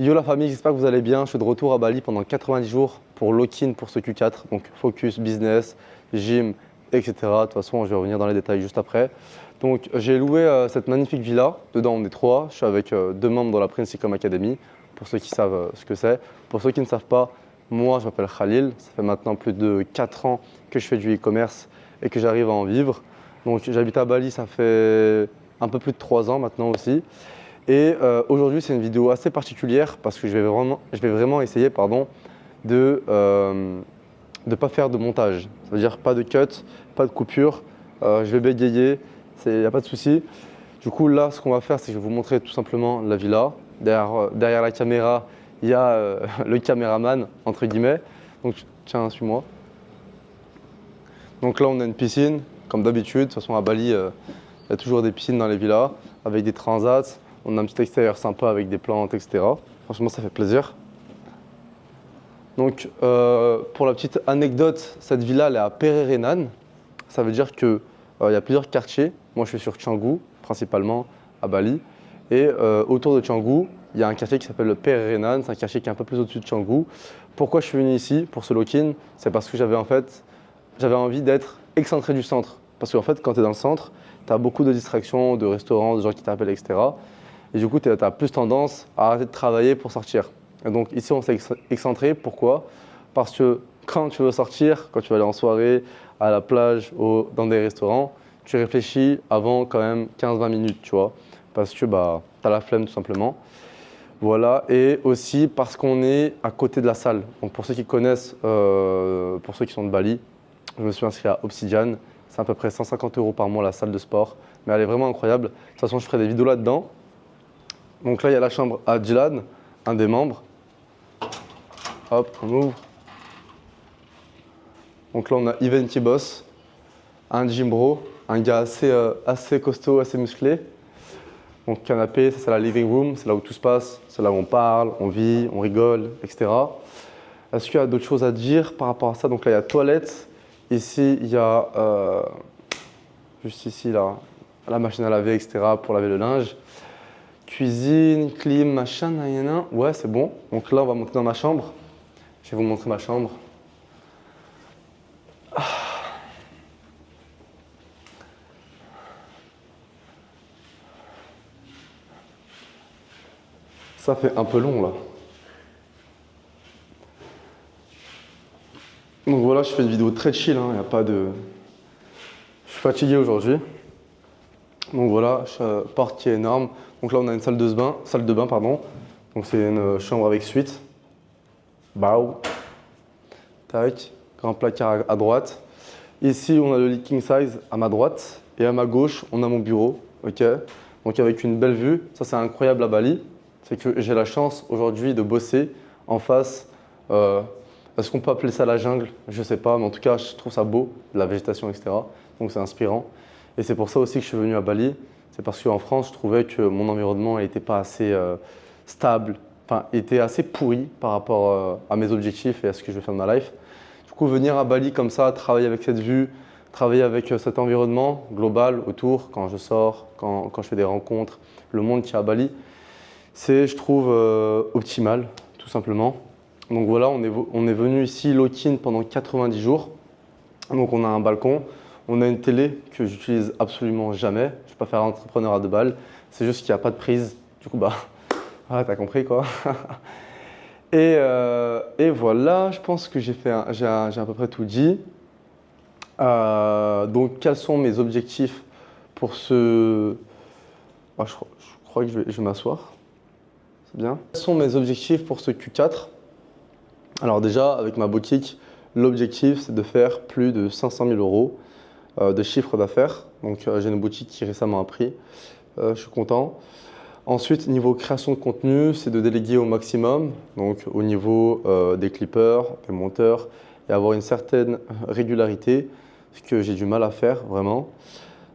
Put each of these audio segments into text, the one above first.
Yo la famille, j'espère que vous allez bien. Je suis de retour à Bali pendant 90 jours pour lock-in pour ce Q4. Donc focus, business, gym, etc. De toute façon, je vais revenir dans les détails juste après. Donc j'ai loué cette magnifique villa. Dedans, on est trois. Je suis avec deux membres de la Prince Ecom Academy, pour ceux qui savent ce que c'est. Pour ceux qui ne savent pas, moi je m'appelle Khalil. Ça fait maintenant plus de 4 ans que je fais du e-commerce et que j'arrive à en vivre. Donc j'habite à Bali, ça fait un peu plus de 3 ans maintenant aussi. Et aujourd'hui, c'est une vidéo assez particulière parce que je vais vraiment essayer de ne pas faire de montage. Ça veut dire pas de cut, pas de coupure. Je vais bégayer, il n'y a pas de souci. Du coup, là, ce qu'on va faire, c'est que je vais vous montrer tout simplement la villa. Derrière la caméra, il y a le caméraman, entre guillemets. Donc, tiens, suis-moi. Donc là, on a une piscine, comme d'habitude. De toute façon, à Bali, il y a toujours des piscines dans les villas, avec des transats. On a un petit extérieur sympa avec des plantes, etc. Franchement, ça fait plaisir. Donc, pour la petite anecdote, cette villa, elle est à Pererenan. Ça veut dire qu'il y a plusieurs quartiers. Moi, je suis sur Canggu, principalement à Bali. Et autour de Canggu, il y a un quartier qui s'appelle le Pererenan. C'est un quartier qui est un peu plus au-dessus de Canggu. Pourquoi je suis venu ici pour ce lock-in? C'est parce que j'avais envie d'être excentré du centre. Parce qu'en fait, quand tu es dans le centre, tu as beaucoup de distractions, de restaurants, de gens qui t'appellent, etc. Et du coup, tu as plus tendance à arrêter de travailler pour sortir. Et donc ici, on s'est excentré. Pourquoi? Parce que quand tu veux sortir, quand tu vas aller en soirée, à la plage, dans des restaurants, tu réfléchis avant quand même 15-20 minutes, tu vois. Parce que bah, tu as la flemme tout simplement. Voilà, et aussi parce qu'on est à côté de la salle. Donc pour ceux qui connaissent, pour ceux qui sont de Bali, je me suis inscrit à Obsidian. C'est à peu près 150 € par mois la salle de sport. Mais elle est vraiment incroyable. De toute façon, je ferai des vidéos là-dedans. Donc là, il y a la chambre à Djilad, un des membres. Hop, on ouvre. Donc là, on a Eventi Boss, un gym bro, un gars assez costaud, assez musclé. Donc canapé, ça c'est la living room, c'est là où tout se passe, c'est là où on parle, on vit, on rigole, etc. Est-ce qu'il y a d'autres choses à dire par rapport à ça? Donc là, il y a toilette. Ici, il y a juste ici, là, la machine à laver, etc. pour laver le linge. Cuisine, clim, machin, nan. Ouais, c'est bon. Donc là, on va monter dans ma chambre. Je vais vous montrer ma chambre. Ça fait un peu long là. Donc voilà, je fais une vidéo très chill, hein, y a pas de... Je suis fatigué aujourd'hui. Donc voilà, porte qui est énorme. Donc là, on a une salle de bain, pardon. Donc c'est une chambre avec suite. Bao. Tac. Grand placard à droite. Ici, on a le lit king size à ma droite. Et à ma gauche, on a mon bureau. Ok. Donc avec une belle vue. Ça, c'est incroyable à Bali. C'est que j'ai la chance aujourd'hui de bosser en face. Est-ce qu'on peut appeler ça la jungle? Je ne sais pas, mais en tout cas, je trouve ça beau, la végétation, etc. Donc c'est inspirant. Et c'est pour ça aussi que je suis venu à Bali. C'est parce qu'en France, je trouvais que mon environnement n'était pas assez stable, enfin, était assez pourri par rapport à mes objectifs et à ce que je veux faire de ma life. Du coup, venir à Bali comme ça, travailler avec cette vue, travailler avec cet environnement global autour, quand je sors, quand je fais des rencontres, le monde qui est à Bali, c'est, je trouve, optimal, tout simplement. Donc voilà, on est venu ici lock-in pendant 90 jours. Donc on a un balcon, on a une télé que j'utilise absolument jamais. Je ne vais pas faire entrepreneur à 2 balles. C'est juste qu'il n'y a pas de prise. Du coup, bah, ah, t'as compris quoi. Et voilà, je pense que j'ai à peu près tout dit. Donc quels sont mes objectifs pour ce... Ah, je crois que je vais m'asseoir. C'est bien. Quels sont mes objectifs pour ce Q4? Alors déjà, avec ma boutique, l'objectif, c'est de faire plus de 500 000 € de chiffre d'affaires. Donc j'ai une boutique qui récemment a pris. Je suis content. Ensuite, niveau création de contenu, c'est de déléguer au maximum. Donc au niveau des clippers, des monteurs, et avoir une certaine régularité, ce que j'ai du mal à faire vraiment.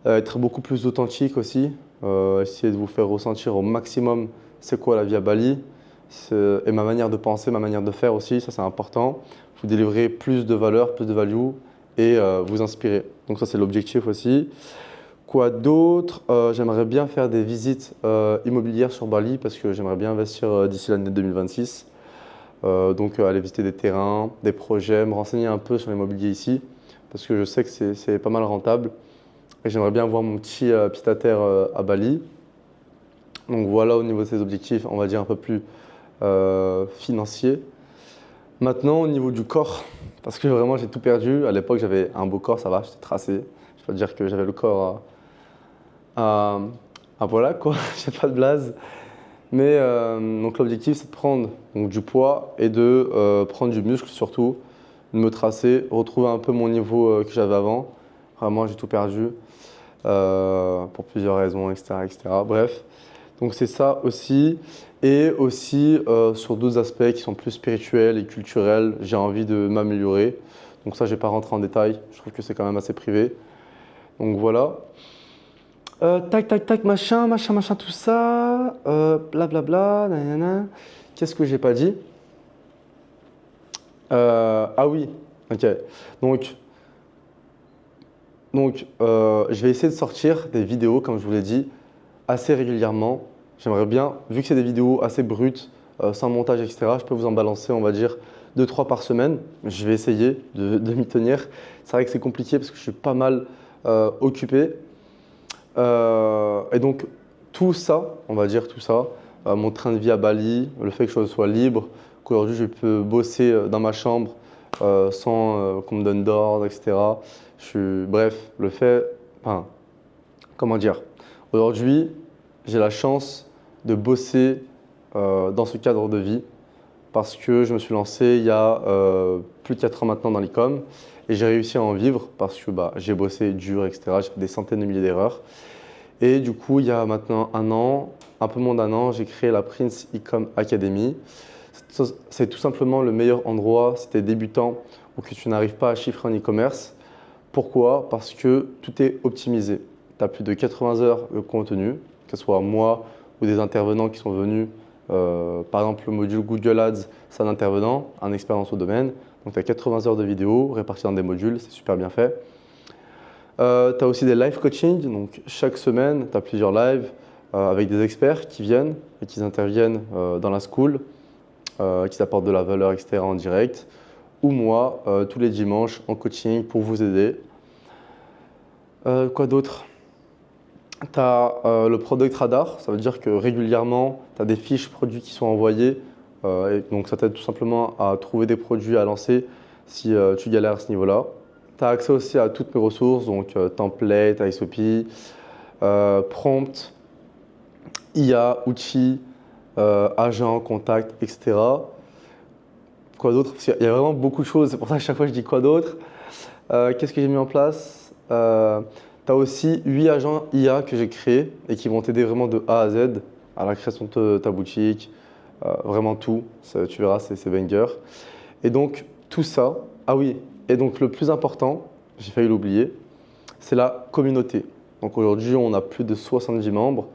Être beaucoup plus authentique aussi. Essayer de vous faire ressentir au maximum c'est quoi la vie à Bali. Et ma manière de penser, ma manière de faire aussi, ça c'est important. Vous délivrer plus de valeur, plus de value et vous inspirer. Donc ça c'est l'objectif aussi. Quoi d'autre? J'aimerais bien faire des visites immobilières sur Bali parce que j'aimerais bien investir d'ici l'année 2026. Donc aller visiter des terrains, des projets, me renseigner un peu sur l'immobilier ici parce que je sais que c'est pas mal rentable et j'aimerais bien avoir mon pied à terre à Bali. Donc voilà au niveau de ces objectifs, on va dire un peu plus financiers. Maintenant au niveau du corps, parce que vraiment j'ai tout perdu. À l'époque j'avais un beau corps, ça va, j'étais tracé. Je peux dire que j'avais le corps voilà quoi, j'ai pas de blaze. Mais donc l'objectif c'est de prendre donc, du poids et de prendre du muscle surtout, de me tracer, retrouver un peu mon niveau que j'avais avant. Vraiment j'ai tout perdu pour plusieurs raisons, etc., etc. Bref, donc c'est ça aussi. Et aussi sur d'autres aspects qui sont plus spirituels et culturels, j'ai envie de m'améliorer. Donc ça je vais pas rentrer en détail, je trouve que c'est quand même assez privé. Donc voilà. Tac, tac, tac, machin, machin, machin, tout ça. Blablabla, nanana. Qu'est-ce que j'ai pas dit? Ah oui, ok. Donc, je vais essayer de sortir des vidéos, comme je vous l'ai dit, assez régulièrement. J'aimerais bien, vu que c'est des vidéos assez brutes, sans montage, etc., je peux vous en balancer, on va dire, 2-3 par semaine. Je vais essayer de m'y tenir. C'est vrai que c'est compliqué parce que je suis pas mal occupé. Et donc, tout ça, on va dire tout ça, mon train de vie à Bali, le fait que je sois libre, qu'aujourd'hui je peux bosser dans ma chambre sans qu'on me donne d'ordre, etc. Bref, le fait, enfin, comment dire, aujourd'hui j'ai la chance de bosser dans ce cadre de vie parce que je me suis lancé il y a plus de 4 ans maintenant dans l'e-com et j'ai réussi à en vivre parce que j'ai bossé dur, etc. J'ai fait des centaines de milliers d'erreurs. Et du coup, il y a maintenant un an, un peu moins d'un an, j'ai créé la Prince E-com Academy. C'est tout simplement le meilleur endroit si tu es débutant ou que tu n'arrives pas à chiffrer en e-commerce. Pourquoi? Parce que tout est optimisé. Tu as plus de 80 heures de contenu, que ce soit moi ou des intervenants qui sont venus. Par exemple, le module Google Ads, c'est un intervenant, un expert dans ce domaine. Donc, tu as 80 heures de vidéos réparties dans des modules, c'est super bien fait. Tu as aussi des live coaching, donc chaque semaine, tu as plusieurs lives avec des experts qui viennent et qui interviennent dans la school, qui t'apportent de la valeur, etc. en direct. Ou moi, tous les dimanches en coaching pour vous aider. Quoi d'autre? Tu as le Product Radar, ça veut dire que régulièrement, tu as des fiches produits qui sont envoyées. Et donc ça t'aide tout simplement à trouver des produits à lancer si tu galères à ce niveau-là. Tu as accès aussi à toutes mes ressources, donc template, ISOP, prompt, IA, outils, agent, contact, etc. Quoi d'autre? Parce qu'il y a vraiment beaucoup de choses, c'est pour ça que chaque fois je dis quoi d'autre. Qu'est-ce que j'ai mis en place? Tu as aussi 8 agents IA que j'ai créés et qui vont t'aider vraiment de A à Z à la création de ta boutique, vraiment tout. Tu verras, c'est banger. Et donc, tout ça, ah oui, et donc le plus important, j'ai failli l'oublier, c'est la communauté. Donc aujourd'hui, on a plus de 70 membres,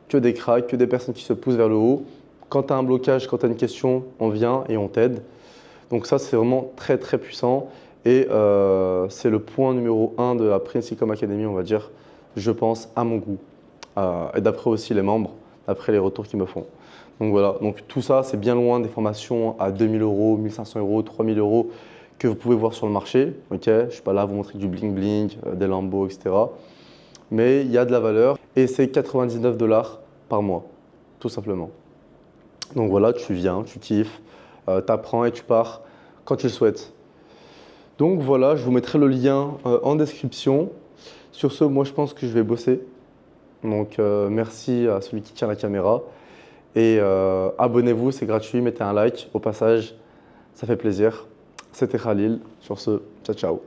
que des cracks, que des personnes qui se poussent vers le haut. Quand tu as un blocage, quand tu as une question, on vient et on t'aide. Donc ça, c'est vraiment très très puissant et c'est le point numéro 1 de la Prince E-com Academy, on va dire, je pense, à mon goût. Et d'après aussi les membres, d'après les retours qu'ils me font. Donc voilà, donc tout ça, c'est bien loin des formations à 2000 euros, 1500 euros, 3000 euros que vous pouvez voir sur le marché. Ok, je ne suis pas là à vous montrer du bling bling, des Lambo, etc. Mais il y a de la valeur et c'est 99 $ par mois, tout simplement. Donc voilà, tu viens, tu kiffes, tu apprends et tu pars quand tu le souhaites. Donc voilà, je vous mettrai le lien en description. Sur ce, moi je pense que je vais bosser. Donc merci à celui qui tient la caméra. Et abonnez-vous, c'est gratuit, mettez un like au passage, ça fait plaisir. C'était Khalil, sur ce, ciao ciao.